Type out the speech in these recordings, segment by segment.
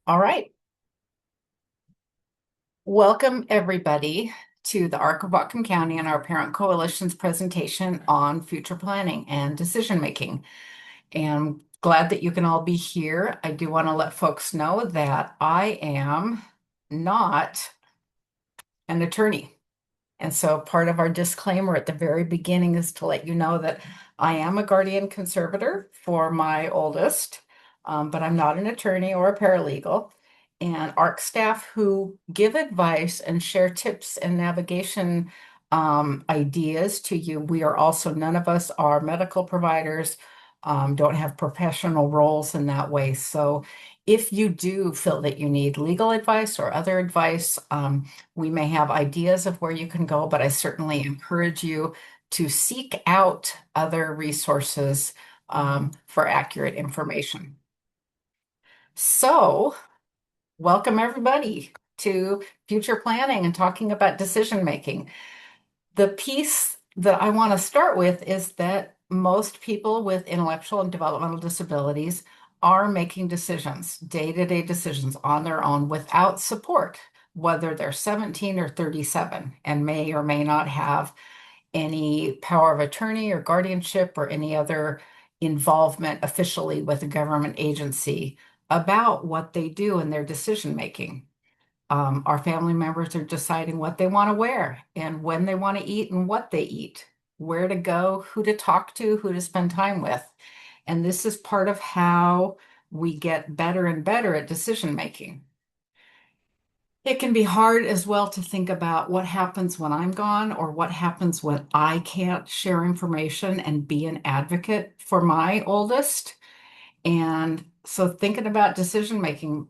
All right. Welcome, everybody, to the ARC of Whatcom County and our Parent Coalition's presentation on future planning and decision making. And glad that you can all be here. I do want to let folks know that I am not an attorney. And so part of our disclaimer at the very beginning is to let you know that I am a guardian conservator for my oldest, but I'm not an attorney or a paralegal. And ARC staff who give advice and share tips and navigation ideas to you. We are also, none of us are medical providers, don't have professional roles in that way. So if you do feel that you need legal advice or other advice, we may have ideas of where you can go, but I certainly encourage you to seek out other resources for accurate information. So, welcome everybody to future planning and talking about decision making. The piece that I want to start with is that most people with intellectual and developmental disabilities are making decisions, day-to-day decisions on their own without support, whether they're 17 or 37 and may or may not have any power of attorney or guardianship or any other involvement officially with a government agency about what they do in their decision making. Our family members are deciding what they want to wear and when they want to eat and what they eat, where to go, who to talk to, who to spend time with. And this is part of how we get better and better at decision making. It can be hard as well to think about what happens when I'm gone or what happens when I can't share information and be an advocate for my oldest. And so thinking about decision making,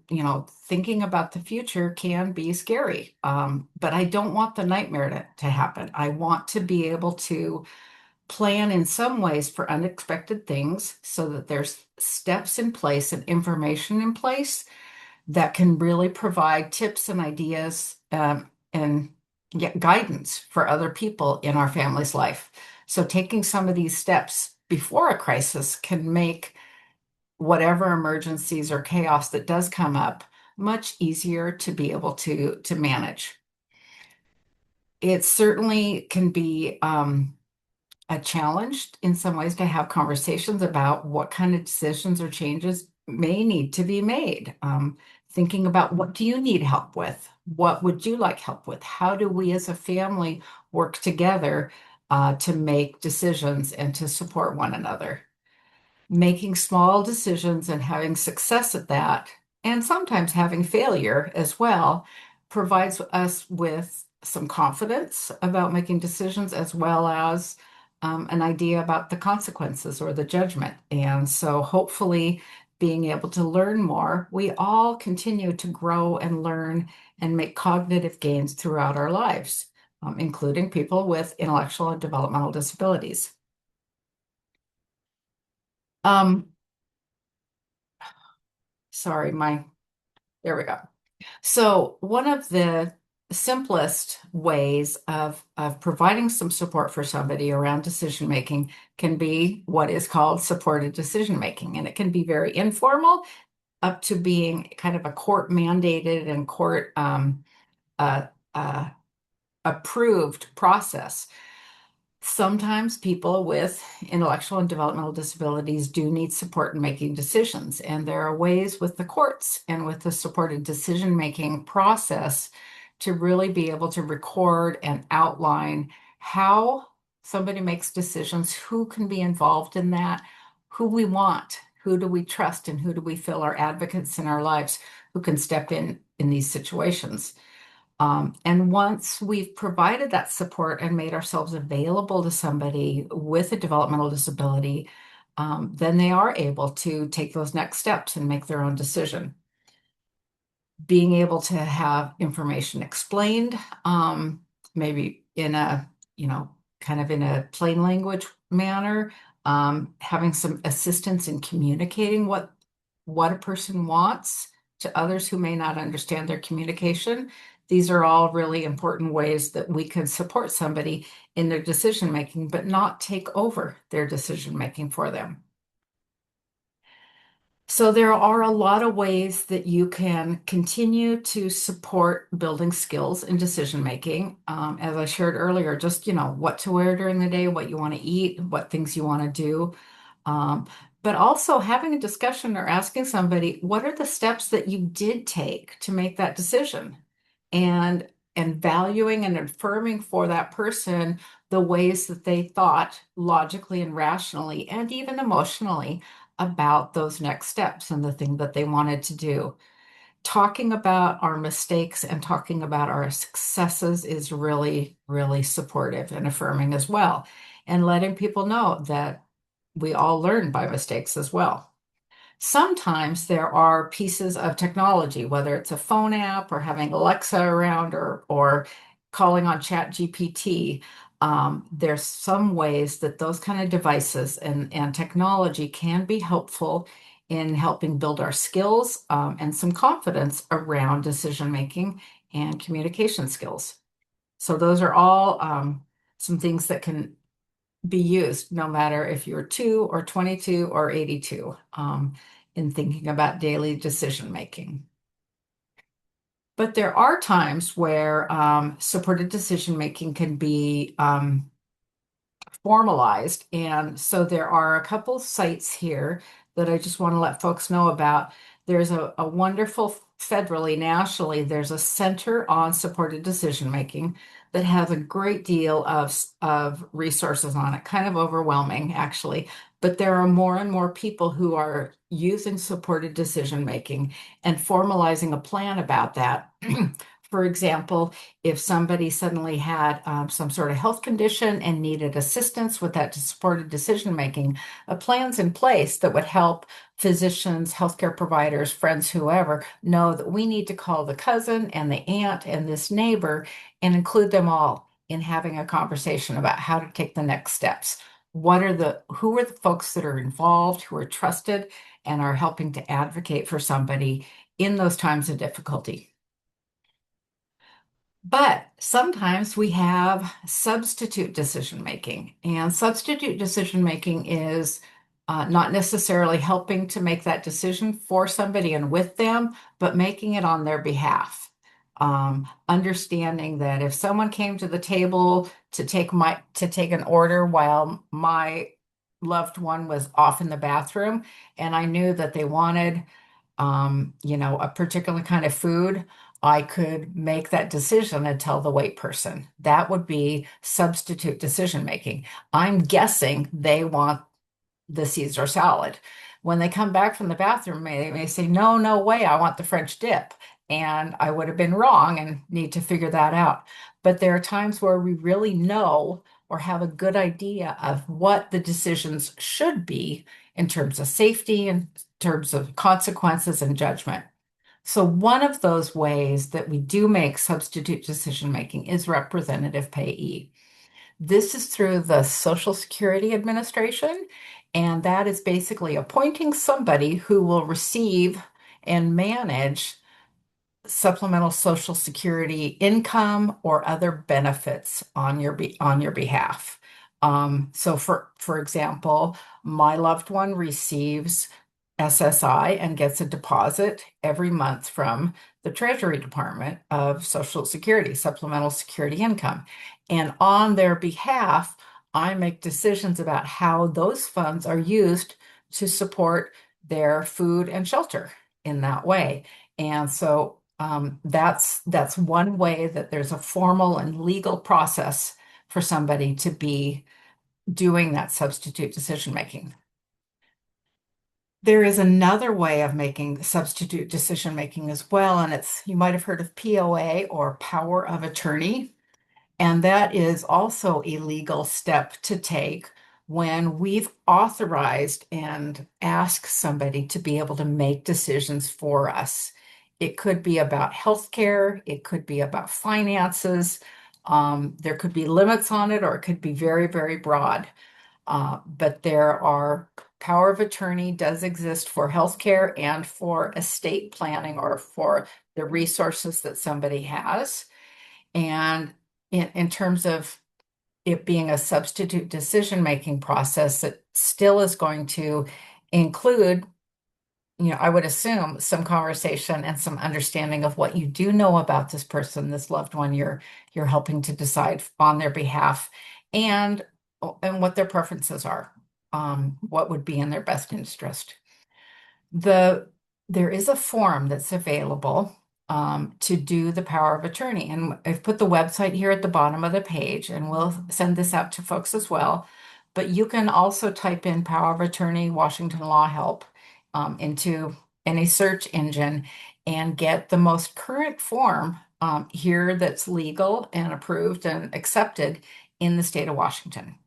thinking about the future can be scary. But I don't want the nightmare to happen. I want to be able to plan in some ways for unexpected things so that there's steps in place and information in place that can really provide tips and ideas and get guidance for other people in our family's life. So taking some of these steps before a crisis can make whatever emergencies or chaos that does come up much easier to be able to manage. It certainly can be a challenge in some ways to have conversations about what kind of decisions or changes may need to be made. Thinking about what do you need help with? What would you like help with? How do we as a family work together to make decisions and to support one another? Making small decisions and having success at that, and sometimes having failure as well, provides us with some confidence about making decisions as well as an idea about the consequences or the judgment. And so hopefully being able to learn more, we all continue to grow and learn and make cognitive gains throughout our lives, including people with intellectual and developmental disabilities. Um, Sorry, there we go. So one of the simplest ways of providing some support for somebody around decision making can be what is called supported decision making. And it can be very informal up to being kind of a court mandated and court uh, uh, approved process. Sometimes people with intellectual and developmental disabilities do need support in making decisions. And there are ways with the courts and with the supported decision-making process to really be able to record and outline how somebody makes decisions, who can be involved in that, who we want, who do we trust, and who do we feel are advocates in our lives who can step in these situations. And once we've provided that support and made ourselves available to somebody with a developmental disability, then they are able to take those next steps and make their own decision. Being able to have information explained, maybe in a, kind of in a plain language manner, having some assistance in communicating what a person wants to others who may not understand their communication. These are all really important ways that we can support somebody in their decision making, but not take over their decision making for them. So there are a lot of ways that you can continue to support building skills in decision making. As I shared earlier, just what to wear during the day, what you want to eat, what things you want to do. Um, but also having a discussion or asking somebody, what are the steps that you did take to make that decision? And and valuing and affirming for that person the ways that they thought logically and rationally and even emotionally about those next steps and the thing that they wanted to do. Talking about our mistakes and talking about our successes is really, really supportive and affirming as well. And letting people know that we all learn by mistakes as well. Sometimes there are pieces of technology, whether it's a phone app or having Alexa around or calling on Chat GPT. There's some ways that those kind of devices and technology can be helpful in helping build our skills and some confidence around decision making and communication skills. So those are all some things that can be used no matter if you're 2 or 22 or 82 in thinking about daily decision making. But there are times where supported decision making can be formalized. And so there are a couple sites here that I just want to let folks know about. There's a wonderful federally, nationally, there's a Center on Supported Decision Making that has a great deal of resources on it, kind of overwhelming actually. But there are more and more people who are using supported decision making and formalizing a plan about that. For example, if somebody suddenly had some sort of health condition and needed assistance with that supported decision making, a plan's in place that would help physicians, healthcare providers, friends, whoever know that we need to call the cousin and the aunt and this neighbor and include them all in having a conversation about how to take the next steps. Who are the folks that are involved, who are trusted, and are helping to advocate for somebody in those times of difficulty? But sometimes we have substitute decision making, and substitute decision making is not necessarily helping to make that decision for somebody and with them, but making it on their behalf. Understanding that if someone came to the table to take an order while my loved one was off in the bathroom, and I knew that they wanted a particular kind of food, I could make that decision and tell the wait person. That would be substitute decision making. I'm guessing they want the Caesar salad. When they come back from the bathroom, they may say, no, no way, I want the French dip. And I would have been wrong and need to figure that out. But there are times where we really know or have a good idea of what the decisions should be in terms of safety, in terms of consequences and judgment. So one of those ways that we do make substitute decision making is representative payee. This is through the Social Security Administration, and that is basically appointing somebody who will receive and manage supplemental Social Security income or other benefits on your behalf. So for example, my loved one receives SSI and gets a deposit every month from the Treasury Department of Social Security, Supplemental Security Income. And on their behalf, I make decisions about how those funds are used to support their food and shelter in that way. And so that's one way that there's a formal and legal process for somebody to be doing that substitute decision making. There is another way of making substitute decision making as well, and you might have heard of POA or power of attorney. And that is also a legal step to take when we've authorized and asked somebody to be able to make decisions for us. It could be about healthcare, it could be about finances, there could be limits on it, or it could be very, very broad. But there are power of attorney does exist for healthcare and for estate planning or for the resources that somebody has. And in terms of it being a substitute decision-making process, it still is going to include I would assume some conversation and some understanding of what you do know about this person, this loved one you're helping to decide on their behalf, and and what their preferences are, what would be in their best interest. The There is a form that's available to do the power of attorney, and I've put the website here at the bottom of the page, and we'll send this out to folks as well. But you can also type in power of attorney Washington Law Help into any search engine and get the most current form here that's legal and approved and accepted in the state of Washington.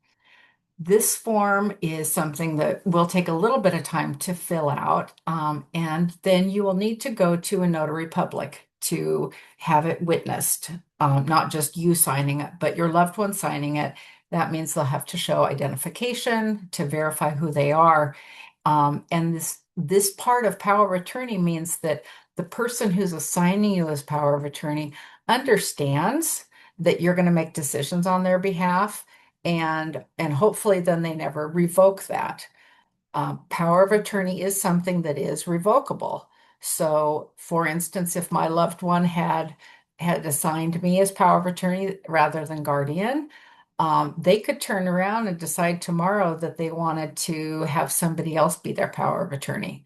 This form is something that will take a little bit of time to fill out, and then you will need to go to a notary public to have it witnessed, not just you signing it, but your loved one signing it. That means they'll have to show identification to verify who they are. And this part of power of attorney means that the person who's assigning you as power of attorney understands that you're going to make decisions on their behalf, and hopefully then they never revoke that. Power of attorney is something that is revocable. So, for instance, if my loved one had assigned me as power of attorney rather than guardian, they could turn around and decide tomorrow that they wanted to have somebody else be their power of attorney.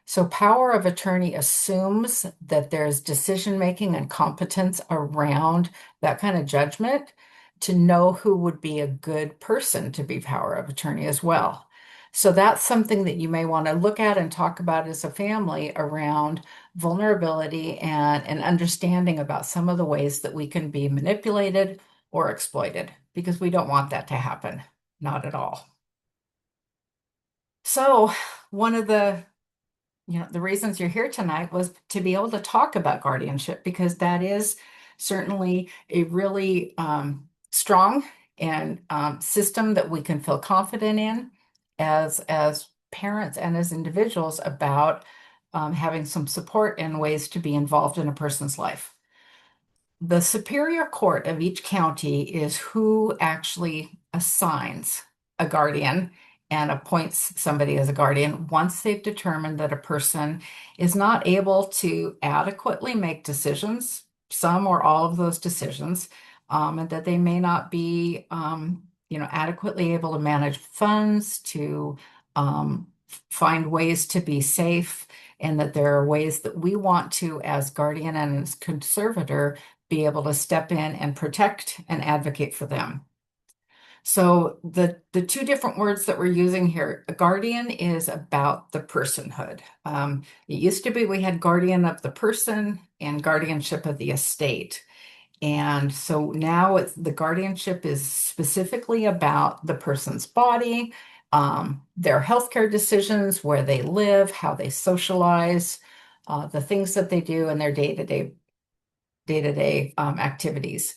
So, power of attorney assumes that there's decision making and competence around that kind of judgment to know who would be a good person to be power of attorney as well. So, that's something that you may want to look at and talk about as a family around vulnerability and an understanding about some of the ways that we can be manipulated or exploited, because we don't want that to happen. Not at all. So, one of the reasons you're here tonight was to be able to talk about guardianship, because that is certainly a really strong and system that we can feel confident in as parents and as individuals about having some support and ways to be involved in a person's life. The Superior Court of each county is who actually assigns a guardian and appoints somebody as a guardian once they've determined that a person is not able to adequately make decisions, some or all of those decisions, and that they may not be, adequately able to manage funds, to find ways to be safe, and that there are ways that we want to, as guardian and as conservator, be able to step in and protect and advocate for them. So the two different words that we're using here, a guardian is about the personhood. It used to be we had guardian of the person and guardianship of the estate. And so now the guardianship is specifically about the person's body, their healthcare decisions, where they live, how they socialize, the things that they do in their day-to-day activities.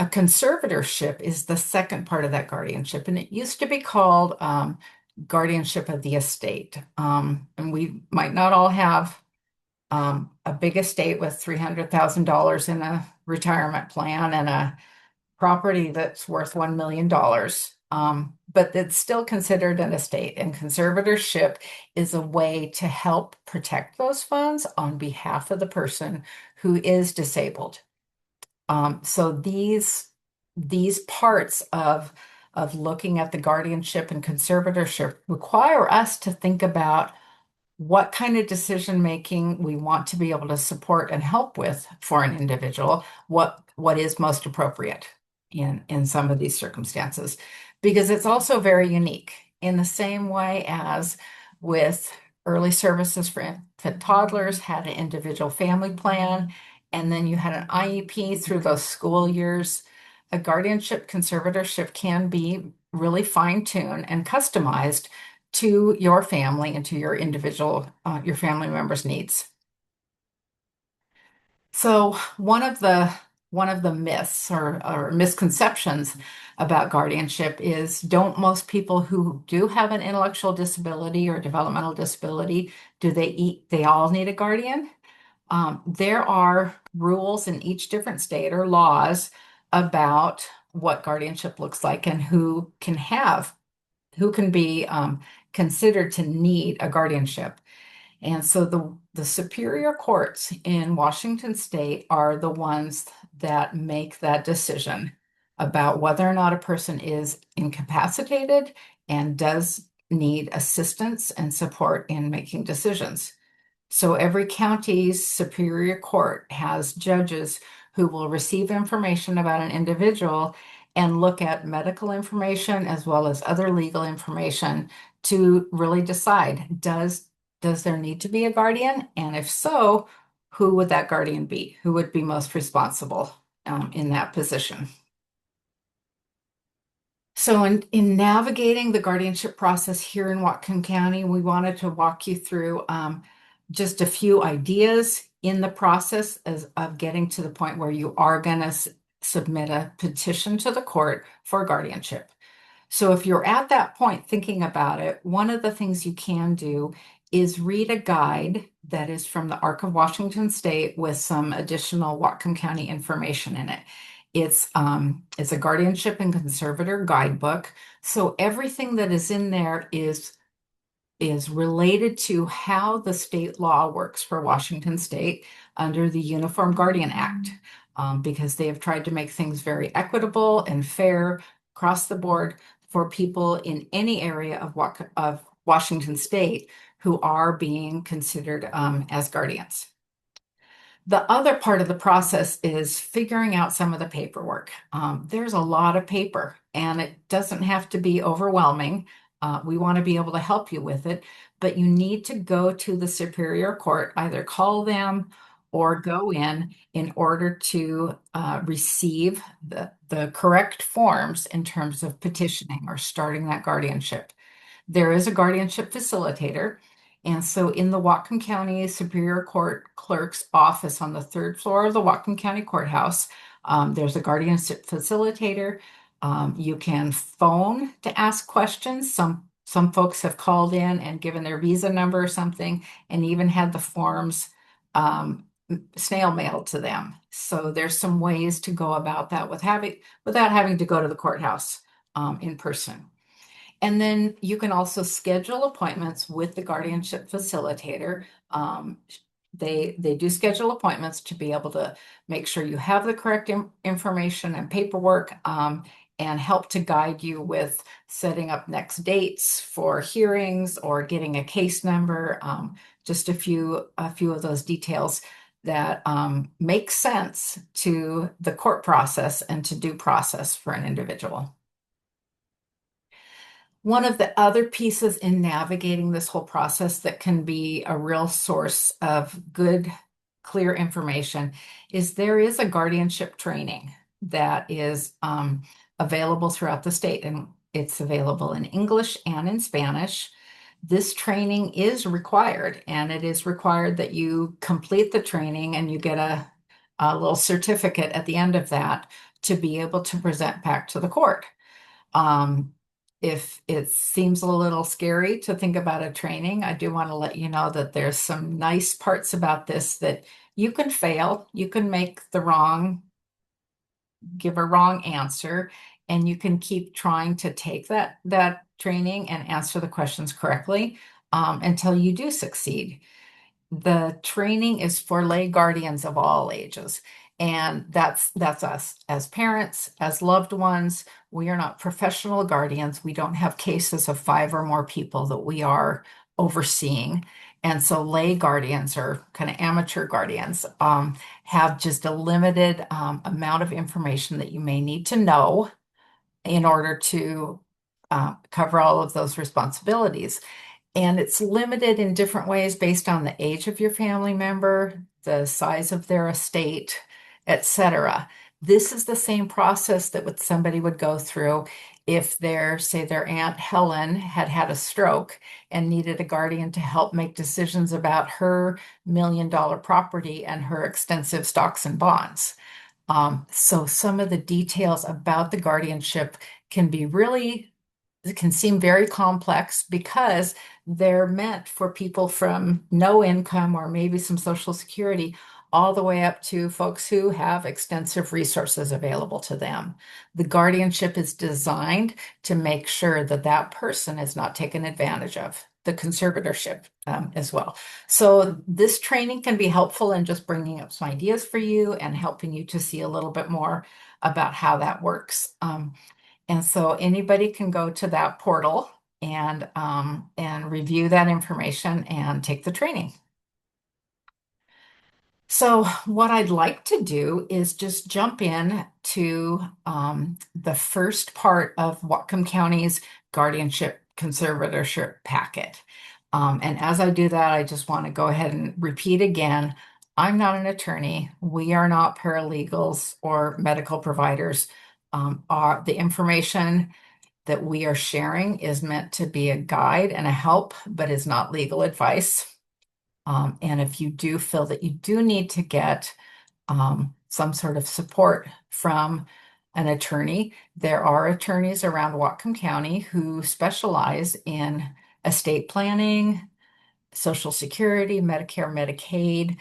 A conservatorship is the second part of that guardianship, and it used to be called guardianship of the estate. And we might not all have a big estate with $300,000 in a retirement plan and a property that's worth $1 million. But it's still considered an estate, and conservatorship is a way to help protect those funds on behalf of the person who is disabled. So these parts of looking at the guardianship and conservatorship require us to think about what kind of decision making we want to be able to support and help with for an individual, what is most appropriate in some of these circumstances, because it's also very unique in the same way as with early services for infant toddlers had an individual family plan, and then you had an IEP through those school years. A guardianship conservatorship can be really fine-tuned and customized to your family and to your individual, your family members' needs. So one of the myths or misconceptions about guardianship is, don't most people who do have an intellectual disability or developmental disability, they all need a guardian? There are rules in each different state or laws about what guardianship looks like and who can be considered to need a guardianship. And so the superior courts in Washington state are the ones that make that decision about whether or not a person is incapacitated and does need assistance and support in making decisions. So every county's superior court has judges who will receive information about an individual and look at medical information as well as other legal information to really decide, does there need to be a guardian? And if so, who would that guardian be? Who would be most responsible in that position? So in navigating the guardianship process here in Whatcom County, we wanted to walk you through just a few ideas in the process of getting to the point where you are going to submit a petition to the court for guardianship. So if you're at that point thinking about it, one of the things you can do is read a guide that is from the Arc of Washington State with some additional Whatcom County information in it. It's a guardianship and conservator guidebook. So everything that is in there is related to how the state law works for Washington State under the Uniform Guardian Act, because they have tried to make things very equitable and fair across the board for people in any area of Washington State who are being considered as guardians. The other part of the process is figuring out some of the paperwork. There's a lot of paper, and it doesn't have to be overwhelming. We want to be able to help you with it, but you need to go to the Superior Court, either call them or go in order to receive the correct forms in terms of petitioning or starting that guardianship. There is a guardianship facilitator. And so in the Whatcom County Superior Court Clerk's office on the third floor of the Whatcom County Courthouse, there's a guardianship facilitator. You can phone to ask questions. Some folks have called in and given their visa number or something and even had the forms snail mailed to them. So there's some ways to go about that without having to go to the courthouse in person. And then you can also schedule appointments with the guardianship facilitator. They do schedule appointments to be able to make sure you have the correct information and paperwork, and help to guide you with setting up next dates for hearings or getting a case number. Just a few of those details that make sense to the court process and to due process for an individual. One of the other pieces in navigating this whole process that can be a real source of good, clear information is there is a guardianship training that is available throughout the state, and it's available in English and in Spanish. This training is required, and it is required that you complete the training and you get a little certificate at the end of that to be able to present back to the court. If it seems a little scary to think about a training, I do want to let you know that there's some nice parts about this that you can fail, you can give a wrong answer, and you can keep trying to take that training and answer the questions correctly until you do succeed. The training is for lay guardians of all ages. And that's us as parents, as loved ones. We are not professional guardians. We don't have cases of 5 or more people that we are overseeing. And so lay guardians or kind of amateur guardians have just a limited amount of information that you may need to know in order to cover all of those responsibilities. And it's limited in different ways based on the age of your family member, the size of their estate, etc. This is the same process that somebody would go through if say their Aunt Helen had had a stroke and needed a guardian to help make decisions about her $1 million property and her extensive stocks and bonds. So some of the details about the guardianship can seem very complex because they're meant for people from no income or maybe some Social Security, all the way up to folks who have extensive resources available to them. The guardianship is designed to make sure that that person is not taken advantage of. the conservatorship as well. So this training can be helpful in just bringing up some ideas for you and helping you to see a little bit more about how that works. And so anybody can go to that portal and review that information and take the training. So what I'd like to do is just jump in to the first part of Whatcom County's guardianship conservatorship packet. And as I do that, I just want to go ahead and repeat again, I'm not an attorney. We are not paralegals or medical providers. The information that we are sharing is meant to be a guide and a help, but is not legal advice. And if you do feel that you do need to get some sort of support from an attorney, there are attorneys around Whatcom County who specialize in estate planning, Social Security, Medicare, Medicaid,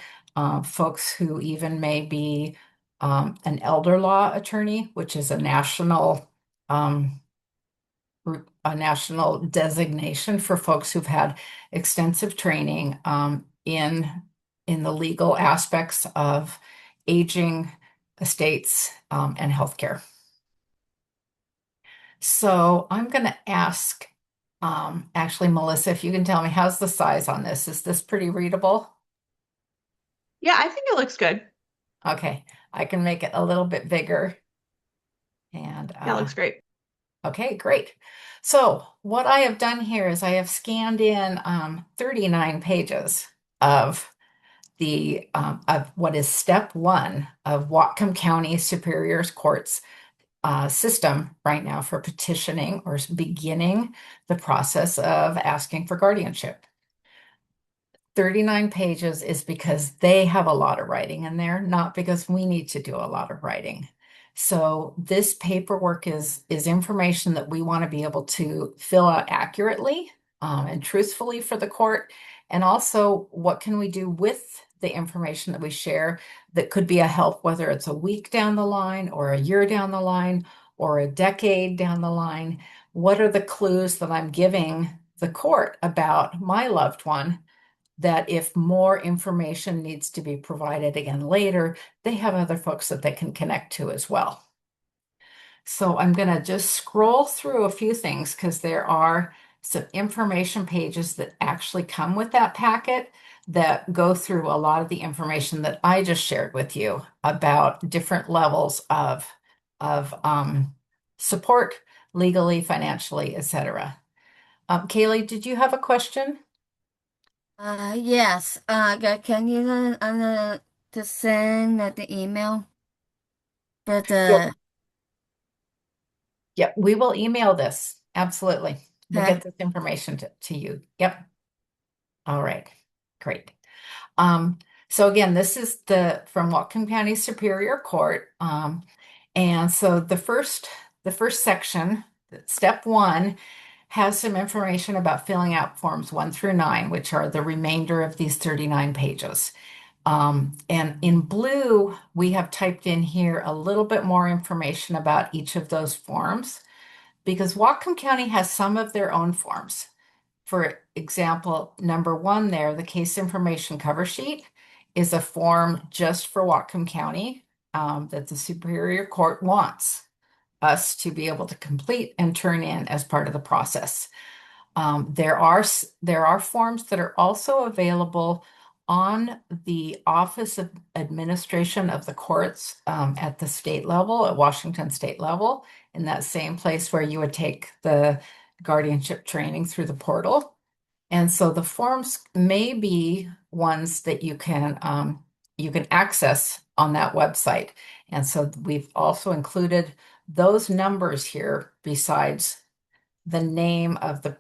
folks who even may be an elder law attorney, which is um, a national designation for folks who've had extensive training in the legal aspects of aging, estates, and healthcare. So I'm going to ask, actually, Melissa, if you can tell me, how's the size on this? Is this pretty readable? Yeah, I think it looks good. Okay, I can make it a little bit bigger. And Yeah, it looks great. okay, great. So what I have done here is I have scanned in 39 pages of the of what is step one of Whatcom County Superior Court's system right now for petitioning or beginning the process of asking for guardianship. 39 pages is because they have a lot of writing in there, not because we need to do a lot of writing. So this paperwork is information that we want to be able to fill out accurately and truthfully for the court. And also, what can we do with the information that we share that could be a help, whether it's a week down the line or a year down the line or a decade down the line? What are the clues that I'm giving the court about my loved one, that if more information needs to be provided again later, they have other folks that they can connect to as well. So I'm going to just scroll through a few things because there are some information pages that actually come with that packet that go through a lot of the information that I just shared with you about different levels of support legally, financially, etc. Kaylee, did you have a question? Yes. Can you to send the email for Yep. the Yep, we will email this. Absolutely. We'll okay? get this information to you. Yep. All right. Great. Um, so again, this is the from Whatcom County Superior Court. And so the first section, step one, has some information about filling out forms 1 through 9, which are the remainder of these 39 pages. And in blue, we have typed in here a little bit more information about each of those forms because Whatcom County has some of their own forms. For example, number 1 there, the case information cover sheet is a form just for Whatcom County that the Superior Court wants us to be able to complete and turn in as part of the process. There are forms that are also available on the Office of Administration of the Courts at the state level, at Washington state level, in that same place where you would take the guardianship training through the portal. And so the forms may be ones that you can access on that website. And so we've also included those numbers here besides the name of the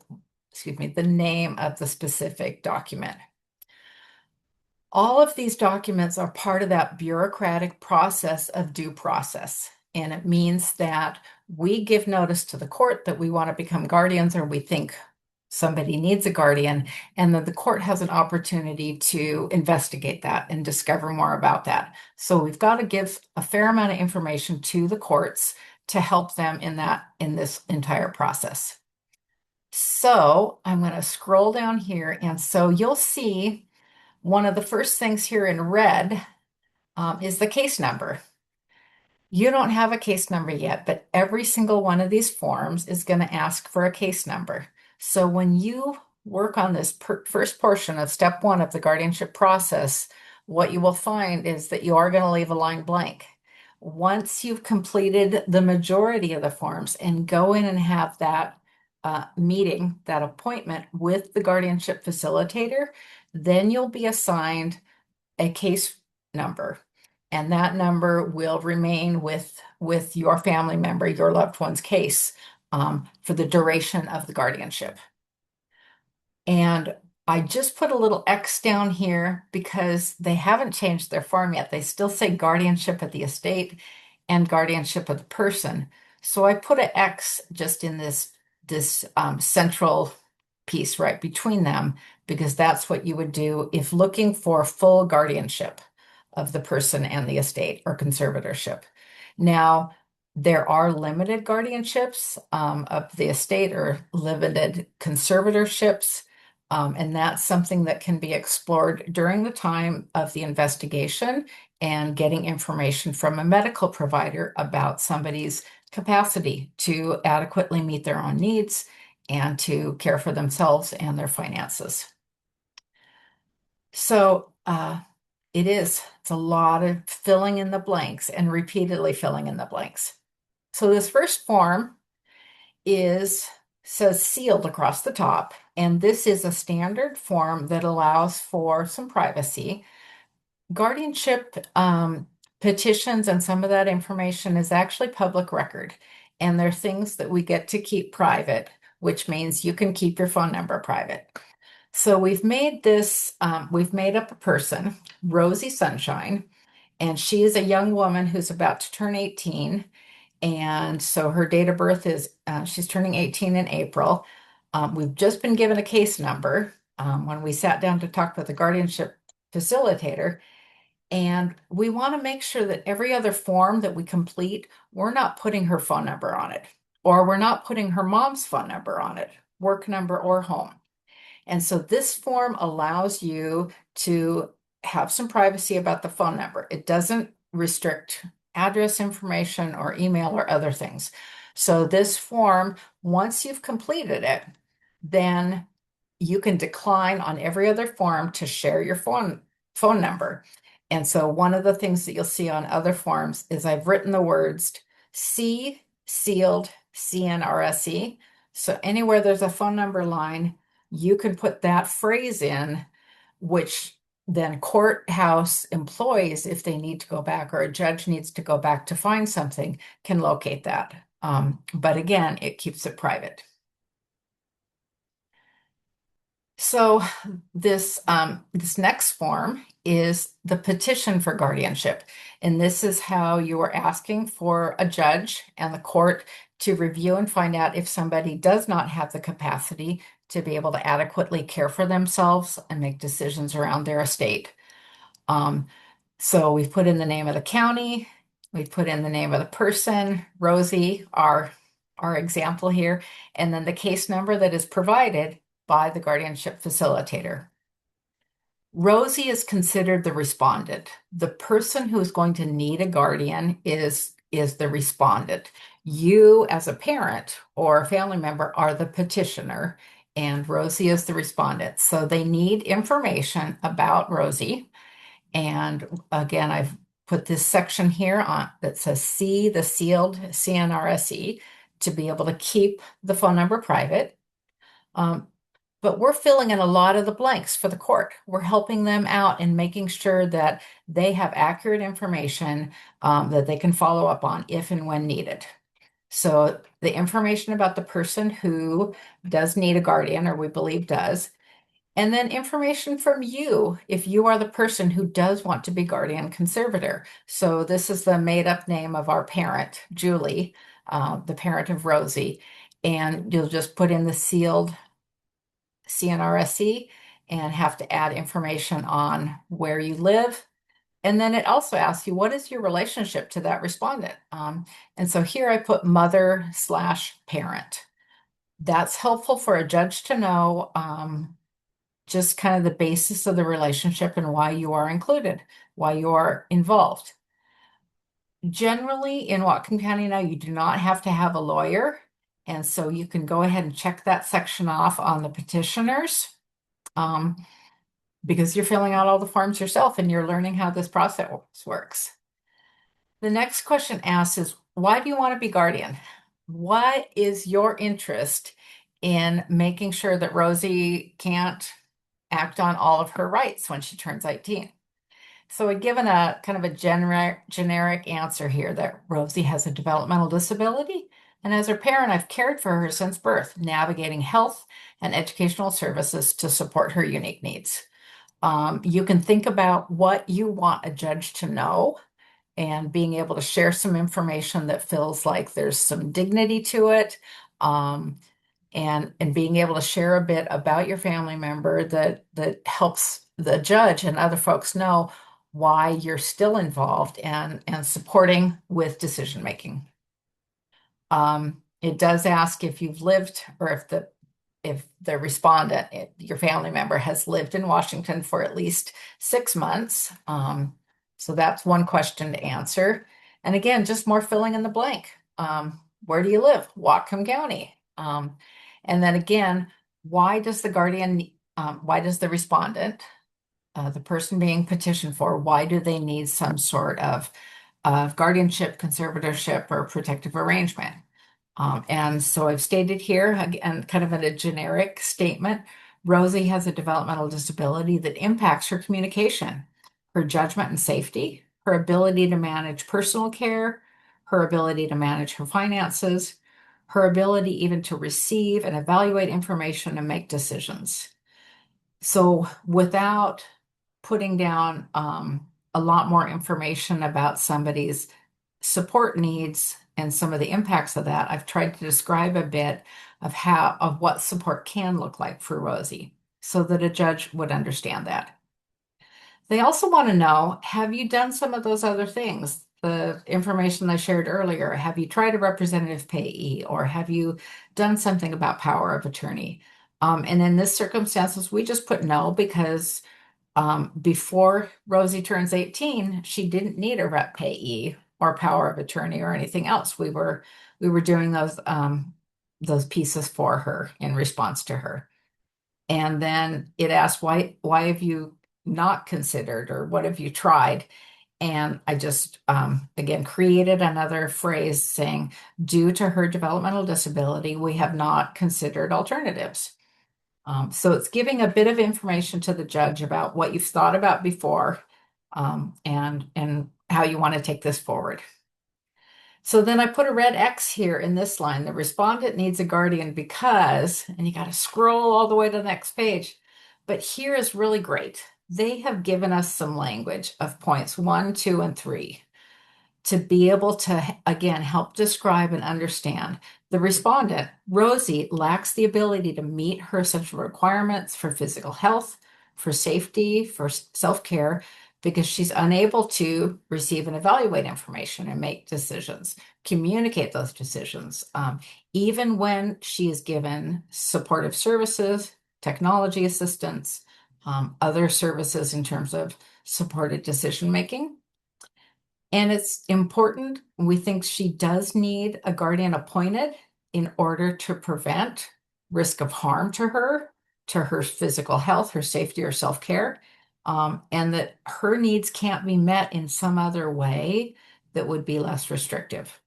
specific document. All of these documents are part of that bureaucratic process of due process. And it means that we give notice to the court that we want to become guardians or we think somebody needs a guardian, and then the court has an opportunity to investigate that and discover more about that. So we've got to give a fair amount of information to the courts to help them in this entire process. So I'm going to scroll down here. And so you'll see one of the first things here in red is the case number. You don't have a case number yet, but every single one of these forms is going to ask for a case number. So when you work on this first portion of step one of the guardianship process, what you will find is that you are going to leave a line blank. Once you've completed the majority of the forms and go in and have that meeting, that appointment with the guardianship facilitator, then you'll be assigned a case number, and that number will remain with your family member, your loved one's case, for the duration of the guardianship. And I just put a little X down here because they haven't changed their form yet. They still say guardianship of the estate and guardianship of the person. So I put an X just in this central piece right between them, because that's what you would do if looking for full guardianship of the person and the estate, or conservatorship. Now, there are limited guardianships of the estate, or limited conservatorships, and that's something that can be explored during the time of the investigation and getting information from a medical provider about somebody's capacity to adequately meet their own needs and to care for themselves and their finances. So it's a lot of filling in the blanks and repeatedly filling in the blanks. So this first form says sealed across the top, and this is a standard form that allows for some privacy. Guardianship petitions and some of that information is actually public record, and they're things that we get to keep private, which means you can keep your phone number private. So we've made up a person, Rosie Sunshine, and she is a young woman who's about to turn 18. And so her date of birth is, she's turning 18 in April. We've just been given a case number when we sat down to talk with the guardianship facilitator. And we want to make sure that every other form that we complete, we're not putting her phone number on it, or we're not putting her mom's phone number on it, work number or home. And so this form allows you to have some privacy about the phone number. It doesn't restrict address information or email or other things. So this form, once you've completed it, then you can decline on every other form to share your phone number. And so one of the things that you'll see on other forms is I've written the words C sealed CNRSE. So anywhere there's a phone number line, you can put that phrase in, which then courthouse employees, if they need to go back, or a judge needs to go back to find something, can locate that. But again, it keeps it private. So this next form is the petition for guardianship. And this is how you are asking for a judge and the court to review and find out if somebody does not have the capacity to be able to adequately care for themselves and make decisions around their estate. So we've put in the name of the county, we've put in the name of the person, Rosie, our example here, and then the case number that is provided by the guardianship facilitator. Rosie is considered the respondent. The person who is going to need a guardian is the respondent. You, as a parent or a family member, are the petitioner, and Rosie is the respondent. So they need information about Rosie. And again, I've put this section here on that says C, the sealed CNRSE, to be able to keep the phone number private. But we're filling in a lot of the blanks for the court. We're helping them out in making sure that they have accurate information that they can follow up on if and when needed. So the information about the person who does need a guardian, or we believe does, and then information from you if you are the person who does want to be guardian conservator. So this is the made up name of our parent, Julie, the parent of Rosie. And you'll just put in the sealed CNRSE and have to add information on where you live. And then it also asks you, what is your relationship to that respondent? And so here I put mother/parent. That's helpful for a judge to know, just kind of the basis of the relationship and why you are included, why you are involved. Generally, in Whatcom County now, you do not have to have a lawyer. And so you can go ahead and check that section off on the petitioners, um, because you're filling out all the forms yourself and you're learning how this process works. The next question asks is, why do you want to be guardian? What is your interest in making sure that Rosie can't act on all of her rights when she turns 18? So I've given a kind of a generic answer here that Rosie has a developmental disability, and as her parent, I've cared for her since birth, navigating health and educational services to support her unique needs. You can think about what you want a judge to know and being able to share some information that feels like there's some dignity to it, um, and being able to share a bit about your family member that helps the judge and other folks know why you're still involved and supporting with decision making. It does ask if you've lived or if the respondent, if your family member has lived in Washington for at least 6 months. So that's one question to answer. And again, just more filling in the blank. Where do you live? Whatcom County. And then again, why does the respondent, the person being petitioned for, why do they need some sort of guardianship, conservatorship, or protective arrangement? And so I've stated here, again, kind of in a generic statement, Rosie has a developmental disability that impacts her communication, her judgment and safety, her ability to manage personal care, her ability to manage her finances, her ability even to receive and evaluate information and make decisions. So without putting down a lot more information about somebody's support needs and some of the impacts of that, I've tried to describe a bit of what support can look like for Rosie so that a judge would understand that. They also want to know, have you done some of those other things? The information I shared earlier, have you tried a representative payee or have you done something about power of attorney? And in this circumstances, we just put no because before Rosie turns 18, she didn't need a rep payee or power of attorney or anything else. We were doing those pieces for her in response to her. And then it asked, why have you not considered or what have you tried? And I just, again, created another phrase saying, due to her developmental disability, we have not considered alternatives. So it's giving a bit of information to the judge about what you've thought about before, and how you want to take this forward. So then I put a red X here in this line. The respondent needs a guardian because, and you got to scroll all the way to the next page. But here is really great. They have given us some language of points 1, 2, and 3 to be able to, again, help describe and understand. The respondent, Rosie, lacks the ability to meet her essential requirements for physical health, for safety, for self-care, because she's unable to receive and evaluate information and make decisions, communicate those decisions, even when she is given supportive services, technology assistance, other services in terms of supported decision making. And it's important. We think she does need a guardian appointed in order to prevent risk of harm to her physical health, her safety, or self-care, and that her needs can't be met in some other way that would be less restrictive.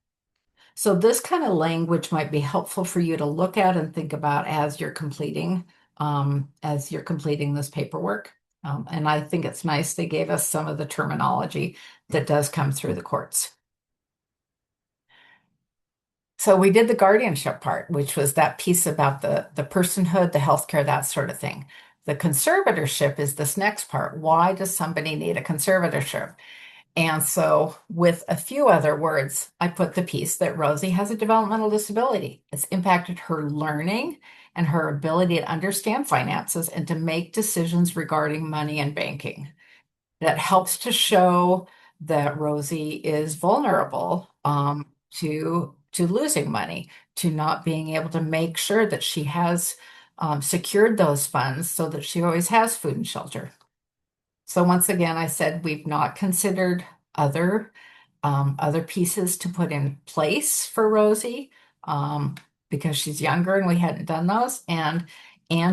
So this kind of language might be helpful for you to look at and think about as you're completing this paperwork. And I think it's nice they gave us some of the terminology that does come through the courts. So we did the guardianship part, which was that piece about the personhood, the healthcare, that sort of thing. The conservatorship is this next part. Why does somebody need a conservatorship? And so, with a few other words, I put the piece that Rosie has a developmental disability. It's impacted her learning and her ability to understand finances and to make decisions regarding money and banking. That helps to show that Rosie is vulnerable to to losing money, to not being able to make sure that she has secured those funds so that she always has food and shelter. So once again, I said we've not considered other other pieces to put in place for Rosie um, because she's younger and we hadn't done those, and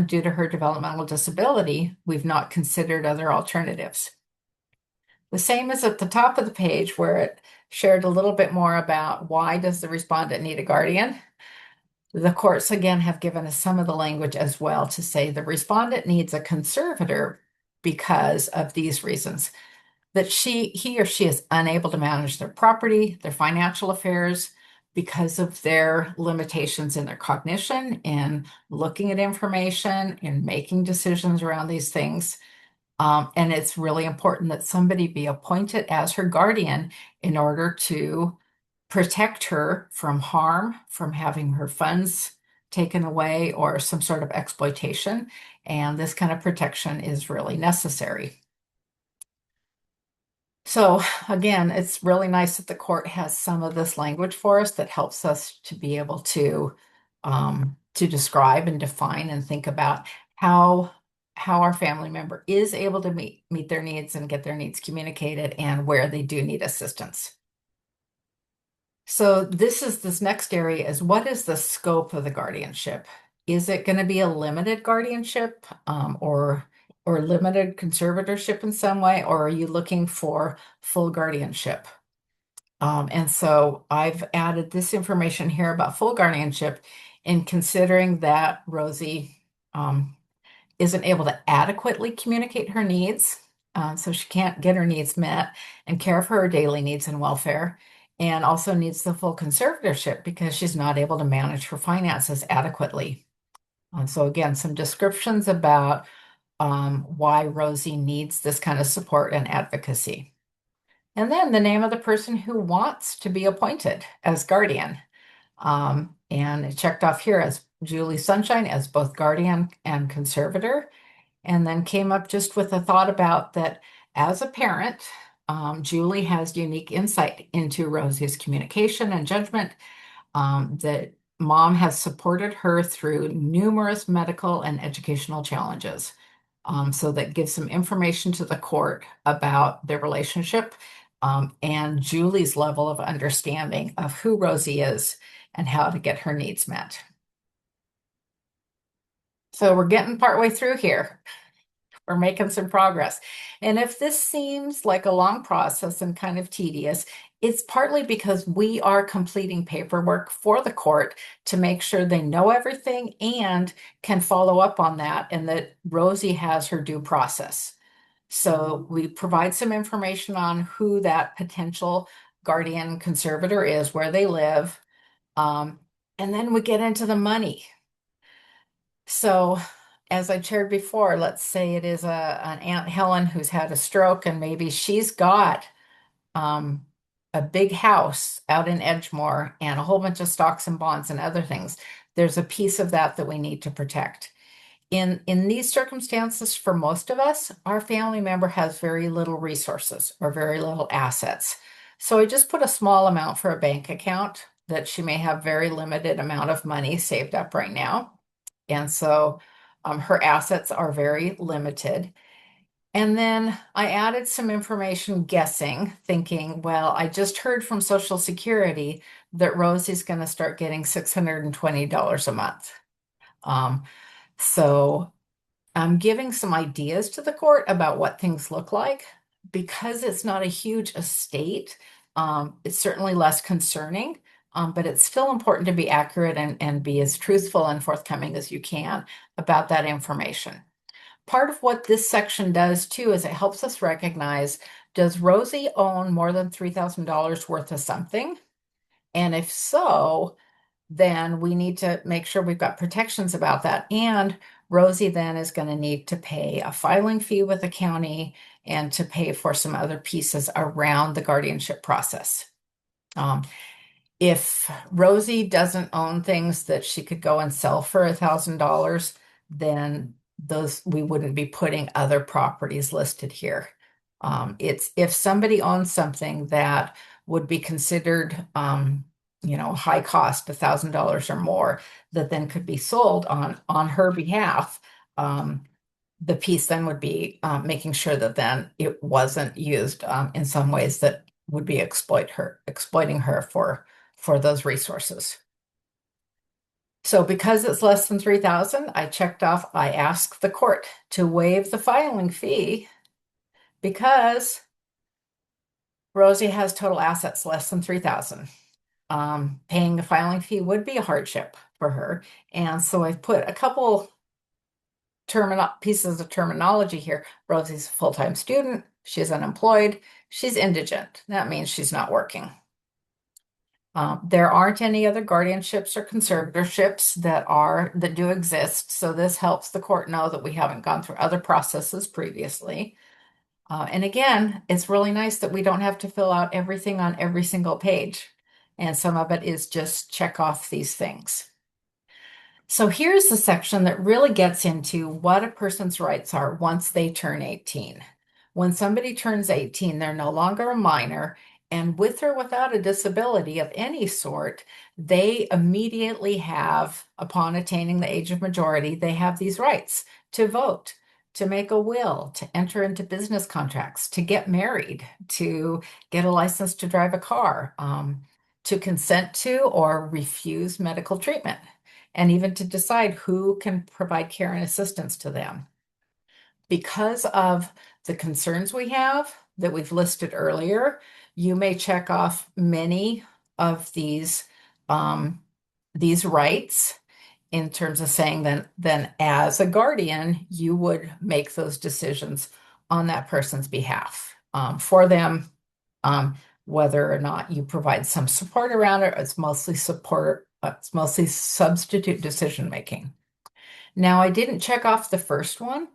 due to her developmental disability, we've not considered other alternatives. The same as at the top of the page where it shared a little bit more about why does the respondent need a guardian. The courts again have given us some of the language as well to say the respondent needs a conservator because of these reasons that he or she is unable to manage their property, their financial affairs because of their limitations in their cognition and looking at information and making decisions around these things. And it's really important that somebody be appointed as her guardian in order to protect her from harm, from having her funds taken away or some sort of exploitation. And this kind of protection is really necessary. So again, it's really nice that the court has some of this language for us that helps us to be able to describe and define and think about how our family member is able to meet their needs and get their needs communicated and where they do need assistance. So this next area is what is the scope of the guardianship? Is it going to be a limited guardianship or limited conservatorship in some way, or are you looking for full guardianship? And so I've added this information here about full guardianship in considering that Rosie isn't able to adequately communicate her needs, so she can't get her needs met and care for her daily needs and welfare, and also needs the full conservatorship because she's not able to manage her finances adequately. So again, some descriptions about why Rosie needs this kind of support and advocacy. And then the name of the person who wants to be appointed as guardian. And it checked off here as Julie Sunshine as both guardian and conservator. And then came up just with a thought about that as a parent, Julie has unique insight into Rosie's communication and judgment, that mom has supported her through numerous medical and educational challenges. So that gives some information to the court about their relationship and Julie's level of understanding of who Rosie is and how to get her needs met. So we're getting partway through here. We're making some progress. And if this seems like a long process and kind of tedious, it's partly because we are completing paperwork for the court to make sure they know everything and can follow up on that and that Rosie has her due process. So we provide some information on who that potential guardian conservator is, where they live, and then we get into the money. So as I shared before, let's say it is an Aunt Helen who's had a stroke and maybe she's got um, a big house out in Edgemore and a whole bunch of stocks and bonds and other things. There's a piece of that that we need to protect. In these circumstances, for most of us, our family member has very little resources or very little assets. So I just put a small amount for a bank account that she may have very limited amount of money saved up right now. And so her assets are very limited. And then I added some information guessing, thinking, well, I just heard from Social Security that Rosie's going to start getting $620 a month. So I'm giving some ideas to the court about what things look like. Because it's not a huge estate, it's certainly less concerning, but it's still important to be accurate and be as truthful and forthcoming as you can about that information. Part of what this section does too is it helps us recognize, does Rosie own more than $3,000 worth of something? And if so, then we need to make sure we've got protections about that. And Rosie then is going to need to pay a filing fee with the county and to pay for some other pieces around the guardianship process. If Rosie doesn't own things that she could go and sell for $1,000, then those we wouldn't be putting other properties listed here. It's if somebody owns something that would be considered high cost, $1,000 or more, that then could be sold on her behalf. The piece then would be making sure that then it wasn't used in some ways that would be exploiting her for those resources. So because it's less than 3,000, I asked the court to waive the filing fee because Rosie has total assets less than 3,000. Paying a filing fee would be a hardship for her. And so I've put a couple pieces of terminology here. Rosie's a full-time student. She's unemployed. She's indigent. That means she's not working. There aren't any other guardianships or conservatorships that do exist. So this helps the court know that we haven't gone through other processes previously. And again, it's really nice that we don't have to fill out everything on every single page. And some of it is just check off these things. So here's the section that really gets into what a person's rights are once they turn 18. When somebody turns 18, they're no longer a minor, and with or without a disability of any sort, they immediately have, upon attaining the age of majority, they have these rights to vote, to make a will, to enter into business contracts, to get married, to get a license to drive a car, to consent to or refuse medical treatment, and even to decide who can provide care and assistance to them. Because of the concerns we have that we've listed earlier, you may check off many of these rights in terms of saying then as a guardian, you would make those decisions on that person's behalf for them, whether or not you provide some support around it. It's mostly support. It's mostly substitute decision making. Now, I didn't check off the first one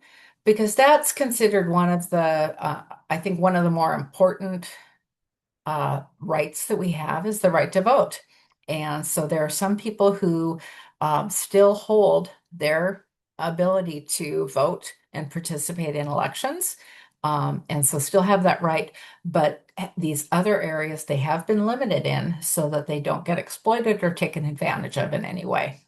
because that's considered one of I think one of the more important rights that we have is the right to vote. And so there are some people who still hold their ability to vote and participate in elections. And so still have that right. But these other areas they have been limited in so that they don't get exploited or taken advantage of in any way.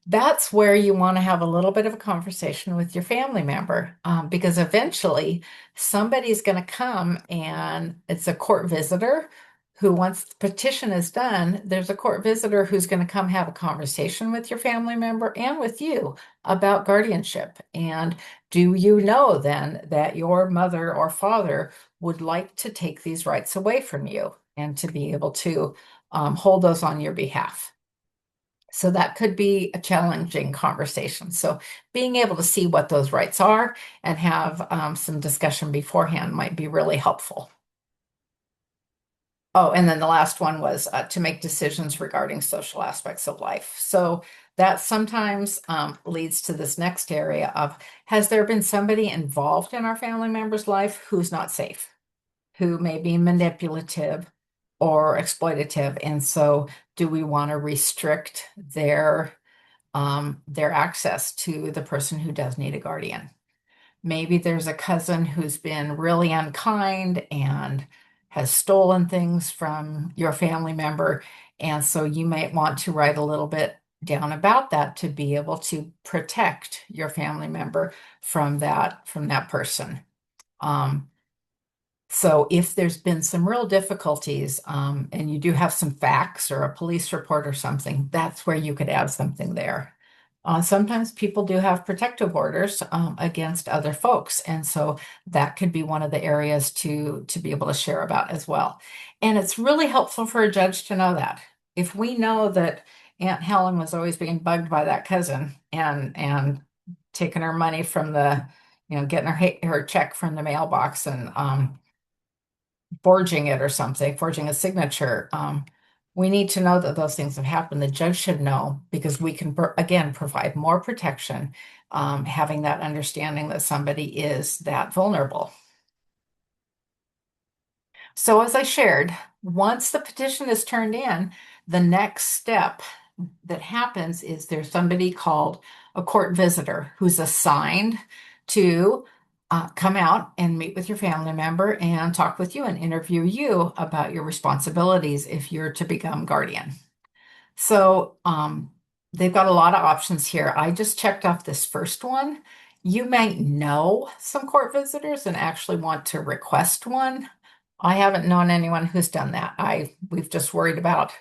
That's where you want to have a little bit of a conversation with your family member because eventually somebody's going to come and it's a court visitor who, once the petition is done, there's a court visitor who's going to come have a conversation with your family member and with you about guardianship. And do you know then that your mother or father would like to take these rights away from you and to be able to hold those on your behalf? So that could be a challenging conversation. So being able to see what those rights are and have some discussion beforehand might be really helpful. Oh, and then the last one was to make decisions regarding social aspects of life. So that sometimes leads to this next area of, has there been somebody involved in our family member's life who's not safe, who may be manipulative or exploitative? And so do we want to restrict their access to the person who does need a guardian? Maybe there's a cousin who's been really unkind and has stolen things from your family member. And so you might want to write a little bit down about that to be able to protect your family member from that person. So if there's been some real difficulties and you do have some facts or a police report or something, that's where you could add something there. Sometimes people do have protective orders against other folks, and so that could be one of the areas to be able to share about as well. And it's really helpful for a judge to know that. If we know that Aunt Helen was always being bugged by that cousin and taking her money from getting her check from the mailbox and forging it or something, forging a signature. We need to know that those things have happened. The judge should know because we can, again, provide more protection, having that understanding that somebody is that vulnerable. So as I shared, once the petition is turned in, the next step that happens is there's somebody called a court visitor who's assigned to come out and meet with your family member and talk with you and interview you about your responsibilities if you're to become guardian. So they've got a lot of options here. I just checked off this first one. You might know some court visitors and actually want to request one. I haven't known anyone who's done that. We've just worried about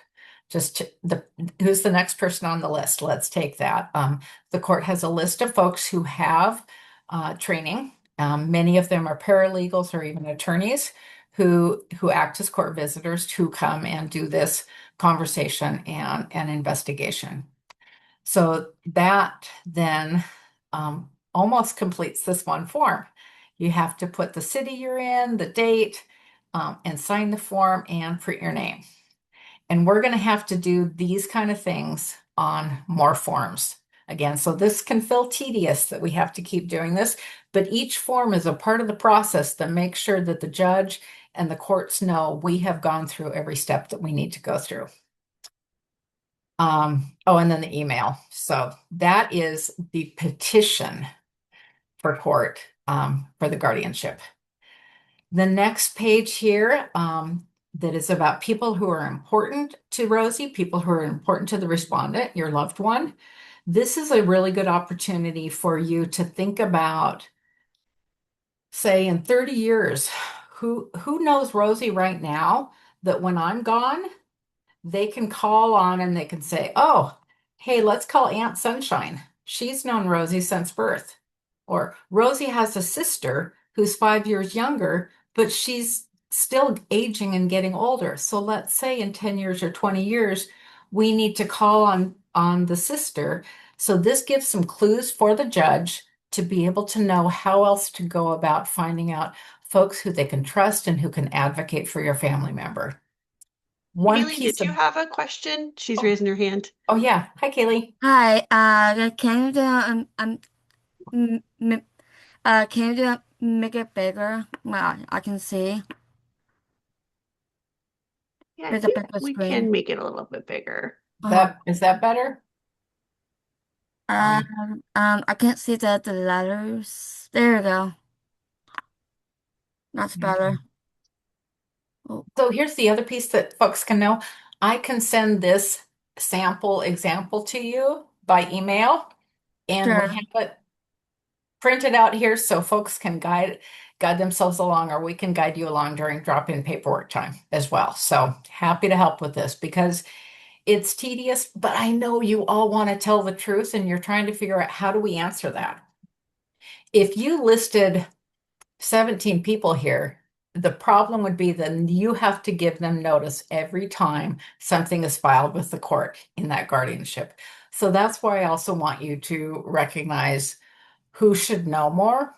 just the who's the next person on the list. Let's take that. The court has a list of folks who have training. Many of them are paralegals or even attorneys who act as court visitors who come and do this conversation and an investigation. So that then almost completes this one form. You have to put the city you're in, the date, and sign the form and print your name. And we're going to have to do these kind of things on more forms again. So this can feel tedious that we have to keep doing this, but each form is a part of the process that makes sure that the judge and the courts know we have gone through every step that we need to go through. Oh, and then the email. So that is the petition for court for the guardianship. The next page here that is about people who are important to Rosie, people who are important to the respondent, your loved one. This is a really good opportunity for you to think about, say, in 30 years, who knows Rosie right now that when I'm gone, they can call on and they can say, oh, hey, let's call Aunt Sunshine. She's known Rosie since birth. Or Rosie has a sister who's 5 years younger, but she's still aging and getting older. So let's say in 10 years or 20 years, we need to call on the sister. So this gives some clues for the judge to be able to know how else to go about finding out folks who they can trust and who can advocate for your family member. One Haley, piece did you of, have a question? She's oh, raising her hand. oh yeah. Hi, Kaylee. Hi, can you do m m can you do make it bigger? Well, I can see Yeah, I with a think bigger we can screen. make it a little bit bigger. Is that better? Um, I can't see the letters. There you go. That's better. okay. Oh, So here's the other piece that folks can know. I can send this sample example to you by email, and we sure. have it printed out here so folks can guide themselves along, or we can guide you along during drop-in paperwork time as well. So happy to help with this because it's tedious, but I know you all want to tell the truth and you're trying to figure out how do we answer that. If you listed 17 people here, the problem would be then you have to give them notice every time something is filed with the court in that guardianship. So that's why I also want you to recognize who should know more,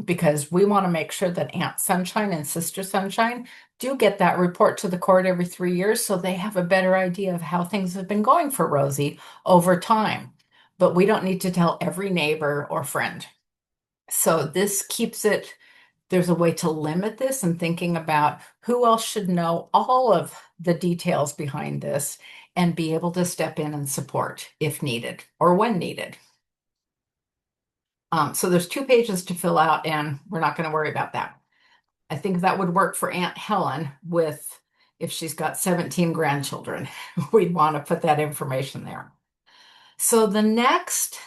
because we want to make sure that Aunt Sunshine and Sister Sunshine do get that report to the court every 3 years so they have a better idea of how things have been going for Rosie over time. But we don't need to tell every neighbor or friend. So this keeps it, there's a way to limit this and thinking about who else should know all of the details behind this and be able to step in and support if needed or when needed. So there's 2 pages to fill out, and we're not going to worry about that. I think that would work for Aunt Helen with if she's got 17 grandchildren. We'd want to put that information there. So the next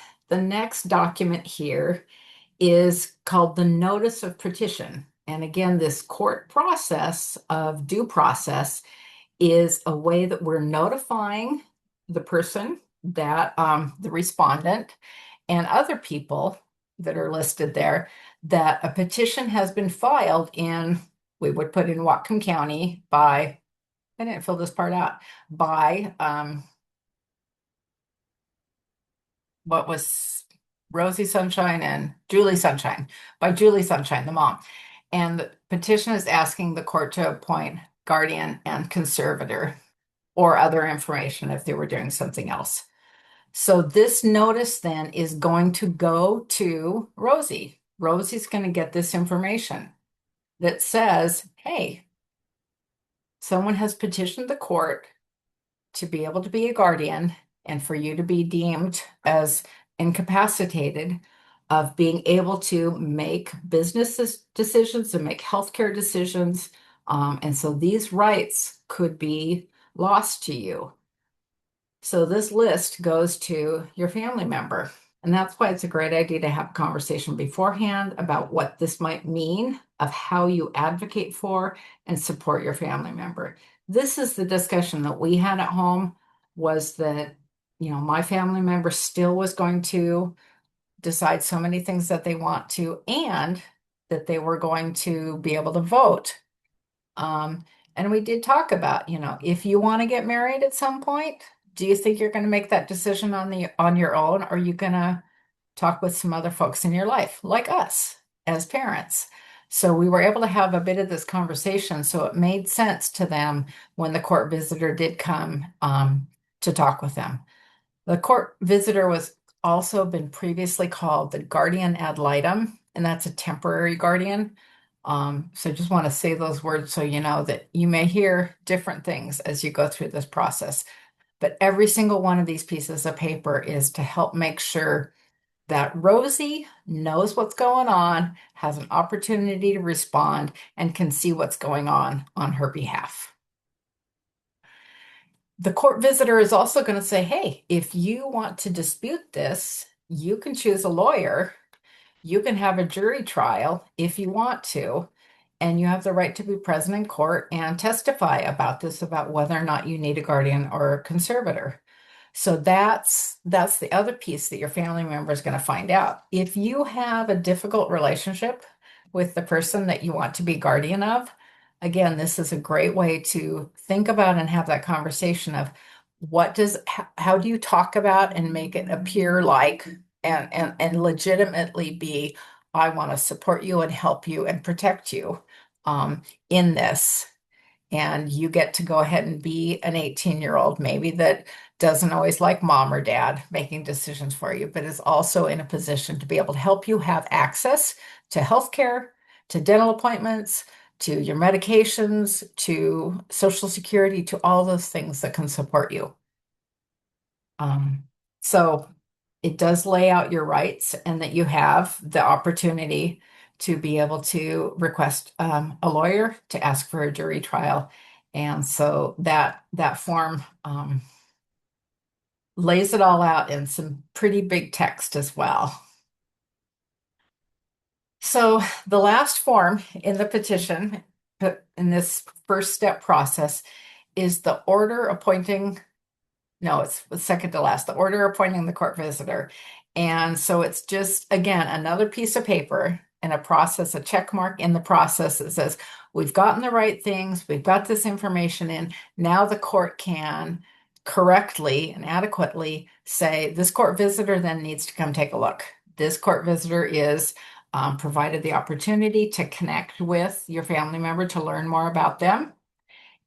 document here is called the Notice of Petition. And again, this court process of due process is a way that we're notifying the person that the respondent and other people that are listed there that a petition has been filed in, we would put in Whatcom County by, I didn't fill this part out, by what was Rosie Sunshine and Julie Sunshine, by Julie Sunshine, the mom. And the petition is asking the court to appoint guardian and conservator or other information if they were doing something else. So this notice then is going to go to Rosie. Rosie's going to get this information that says, hey, someone has petitioned the court to be able to be a guardian and for you to be deemed as incapacitated of being able to make business decisions and make healthcare decisions. And so these rights could be lost to you. So this list goes to your family member. And that's why it's a great idea to have a conversation beforehand about what this might mean of how you advocate for and support your family member. This is the discussion that we had at home, was that, my family member still was going to decide so many things that they want to, and that they were going to be able to vote. And we did talk about, if you want to get married at some point, do you think you're going to make that decision on your own? Or are you going to talk with some other folks in your life, like us as parents? So we were able to have a bit of this conversation. So it made sense to them when the court visitor did come to talk with them. The court visitor was also been previously called the guardian ad litem, and that's a temporary guardian. So I just want to say those words so you know that you may hear different things as you go through this process. But every single one of these pieces of paper is to help make sure that Rosie knows what's going on, has an opportunity to respond, and can see what's going on her behalf. The court visitor is also going to say, hey, if you want to dispute this, you can choose a lawyer. You can have a jury trial if you want to, and you have the right to be present in court and testify about this, about whether or not you need a guardian or a conservator. So that's the other piece that your family member is going to find out. If you have a difficult relationship with the person that you want to be guardian of, again, this is a great way to think about and have that conversation of how do you talk about and make it appear like and legitimately be, I want to support you and help you and protect you in this. And you get to go ahead and be an 18-year-old, maybe that doesn't always like mom or dad making decisions for you, but is also in a position to be able to help you have access to healthcare, to dental appointments, to your medications, to Social Security, to all those things that can support you. So it does lay out your rights, and that you have the opportunity to be able to request a lawyer to ask for a jury trial. And so that form lays it all out in some pretty big text as well. So the last form in the petition, in this first step process, is the order appointing. No, it's second to last, the order appointing the court visitor. And so it's just, again, another piece of paper and a process, a check mark in the process that says, we've gotten the right things, we've got this information in. Now the court can correctly and adequately say, this court visitor then needs to come take a look. This court visitor is provided the opportunity to connect with your family member to learn more about them.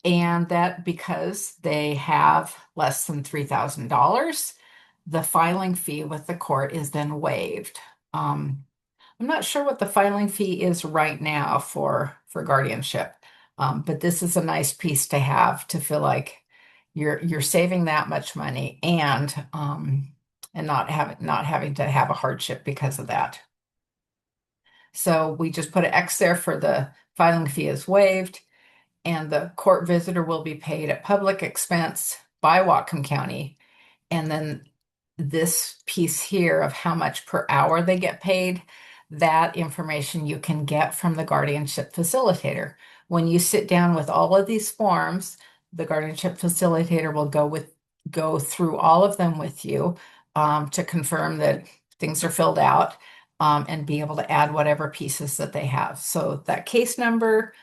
And that because they have less than $3,000, the filing fee with the court is then waived. I'm not sure what the filing fee is right now for guardianship, but this is a nice piece to have to feel like you're saving that much money and not having to have a hardship because of that. So we just put an X there for the filing fee is waived. And the court visitor will be paid at public expense by Whatcom County. And then this piece here of how much per hour they get paid, that information you can get from the guardianship facilitator. When you sit down with all of these forms, the guardianship facilitator will go through all of them with you to confirm that things are filled out and be able to add whatever pieces that they have. So that case number,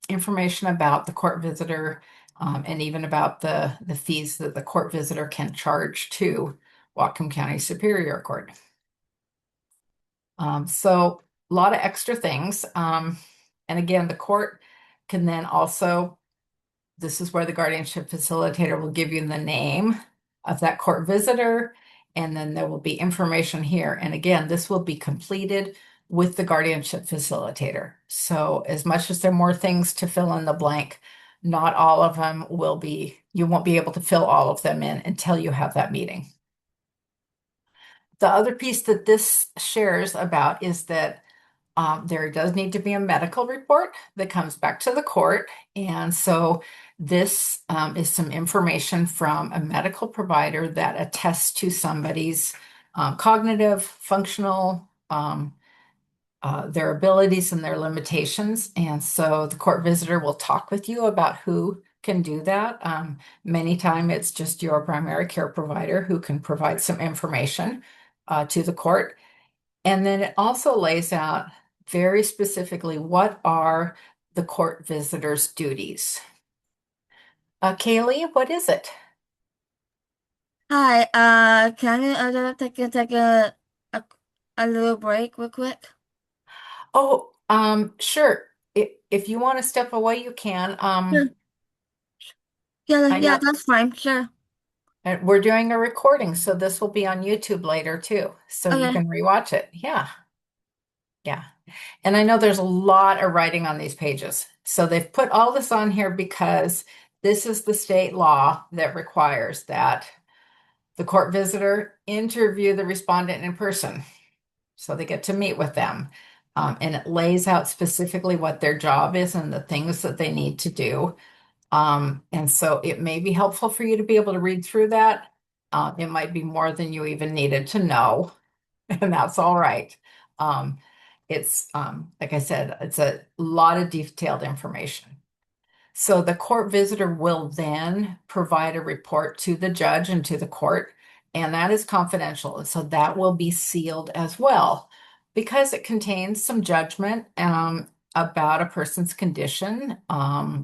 information about the court visitor, and even about the fees that the court visitor can charge to Whatcom County Superior Court. So a lot of extra things. And again, the court can then also, this is where the guardianship facilitator will give you the name of that court visitor, and then there will be information here. And again, this will be completed with the guardianship facilitator. So as much as there are more things to fill in the blank, not all of them will be, you won't be able to fill all of them in until you have that meeting. The other piece that this shares about is that there does need to be a medical report that comes back to the court. And so this is some information from a medical provider that attests to somebody's cognitive, functional, their abilities and their limitations. And so the court visitor will talk with you about who can do that. Many times it's just your primary care provider who can provide some information to the court. And then it also lays out very specifically what are the court visitor's duties. Kaylee, what is it? Hi, can you a, a little break real quick? Oh, sure. If you want to step away, you can. Yeah, yeah, I yeah, know that's fine, sure. we're doing a recording, so this will be on YouTube later too, so you Okay. can rewatch it. Yeah, yeah. And I know there's a lot of writing on these pages. So they've put all this on here because this is the state law that requires that the court visitor interview the respondent in person. So they get to meet with them. And it lays out specifically what their job is and the things that they need to do. And so it may be helpful for you to be able to read through that. It might be more than you even needed to know, and that's all right. It's like I said, it's a lot of detailed information. So the court visitor will then provide a report to the judge and to the court, and that is confidential. And so that will be sealed as well because it contains some judgment about a person's condition,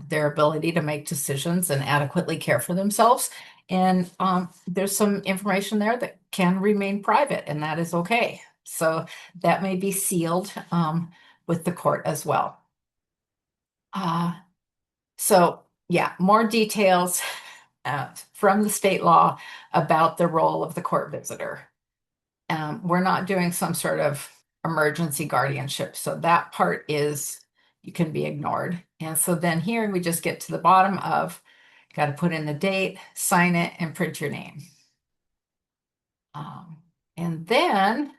their ability to make decisions and adequately care for themselves. And there's some information there that can remain private, and that is okay. So that may be sealed with the court as well. So, yeah, more details from the state law about the role of the court visitor. We're not doing some sort of emergency guardianship, so that part is you can be ignored. And so then here we just get to the bottom of got to put in the date, sign it, and print your name. And then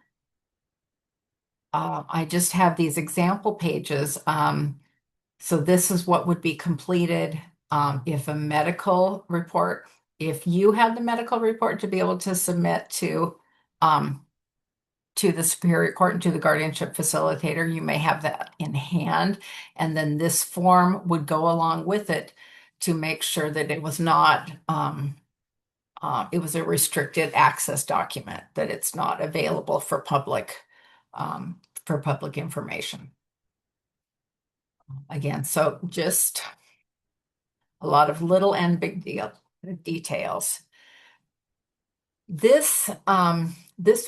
I just have these example pages. So this is what would be completed if a medical report, if you have the medical report to be able to submit to the Superior Court and to the guardianship facilitator, you may have that in hand. And then this form would go along with it to make sure that it was not, it was a restricted access document, that it's not available for public information. Again, so just a lot of little and big deal details. This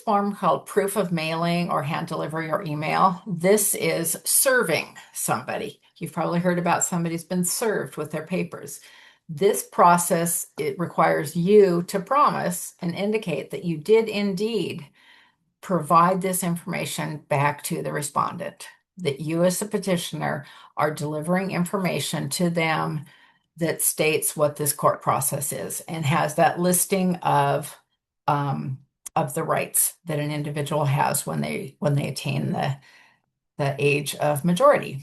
form called proof of mailing or hand delivery or email, this is serving somebody. You've probably heard about somebody's been served with their papers. This process, it requires you to promise and indicate that you did indeed provide this information back to the respondent, that you as a petitioner are delivering information to them that states what this court process is and has that listing of the rights that an individual has when they attain the age of majority.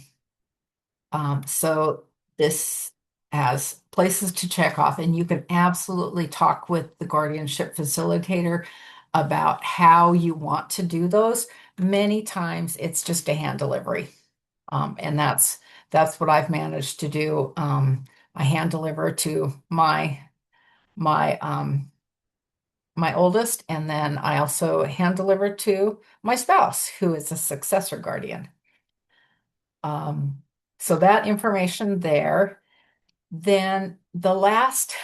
So this has places to check off, and you can absolutely talk with the guardianship facilitator about how you want to do those. Many times it's just a hand delivery. And that's what I've managed to do. I hand deliver to my oldest, and then I also hand deliver to my spouse, who is a successor guardian. So that information there. Then the last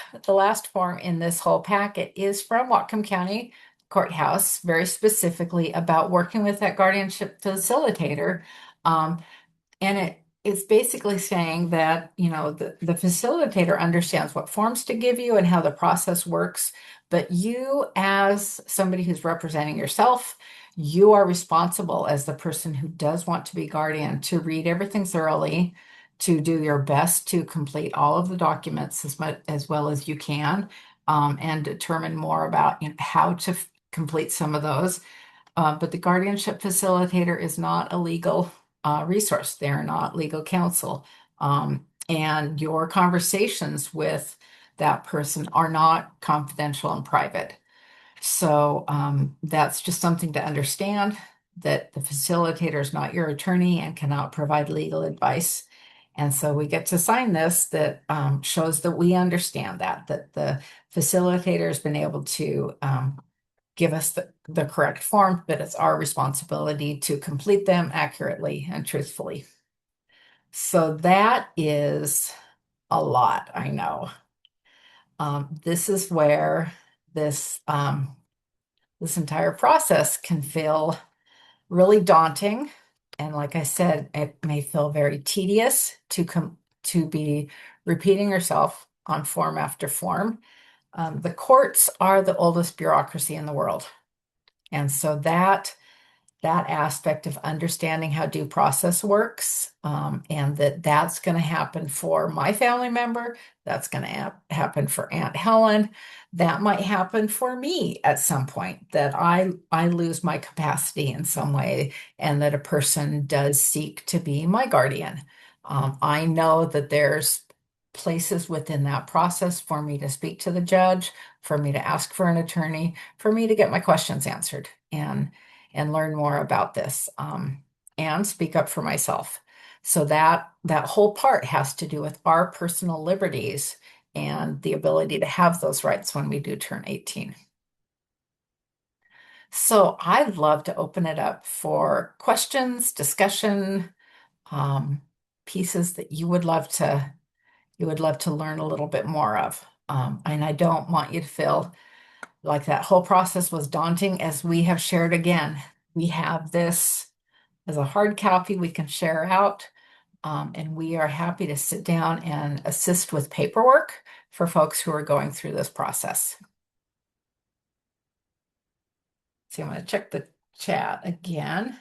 form in this whole packet is from Whatcom County Courthouse, very specifically about working with that guardianship facilitator. And it's basically saying that, you know, the facilitator understands what forms to give you and how the process works. But you, as somebody who's representing yourself, you are responsible as the person who does want to be guardian to read everything thoroughly, to do your best to complete all of the documents as well as you can, and determine more about, you know, how complete some of those. But the guardianship facilitator is not a legal resource. They're not legal counsel. And your conversations with that person are not confidential and private. So that's just something to understand, that the facilitator is not your attorney and cannot provide legal advice. And so we get to sign this that shows that we understand that the facilitator has been able to give us the correct form, but it's our responsibility to complete them accurately and truthfully. So that is a lot, I know. This is where this this entire process can feel really daunting. And like I said, it may feel very tedious to be repeating yourself on form after form. The courts are the oldest bureaucracy in the world. And so that aspect of understanding how due process works, and that's going to happen for my family member, that's going to happen for Aunt Helen, that might happen for me at some point, that I lose my capacity in some way, and that a person does seek to be my guardian. I know that there's places within that process for me to speak to the judge, for me to ask for an attorney, for me to get my questions answered and learn more about this, and speak up for myself. So that whole part has to do with our personal liberties and the ability to have those rights when we do turn 18. So I'd love to open it up for questions, discussion, pieces that you would love to learn a little bit more of. And I don't want you to feel like that whole process was daunting. As we have shared again, we have this as a hard copy we can share out, and we are happy to sit down and assist with paperwork for folks who are going through this process. So I'm going to check the chat again.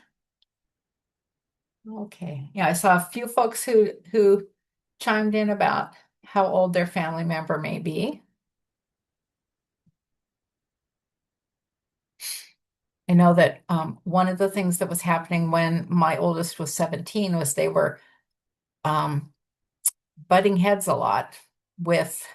Okay, yeah, I saw a few folks who chimed in about how old their family member may be. I know that one of the things that was happening when my oldest was 17 was they were butting heads a lot with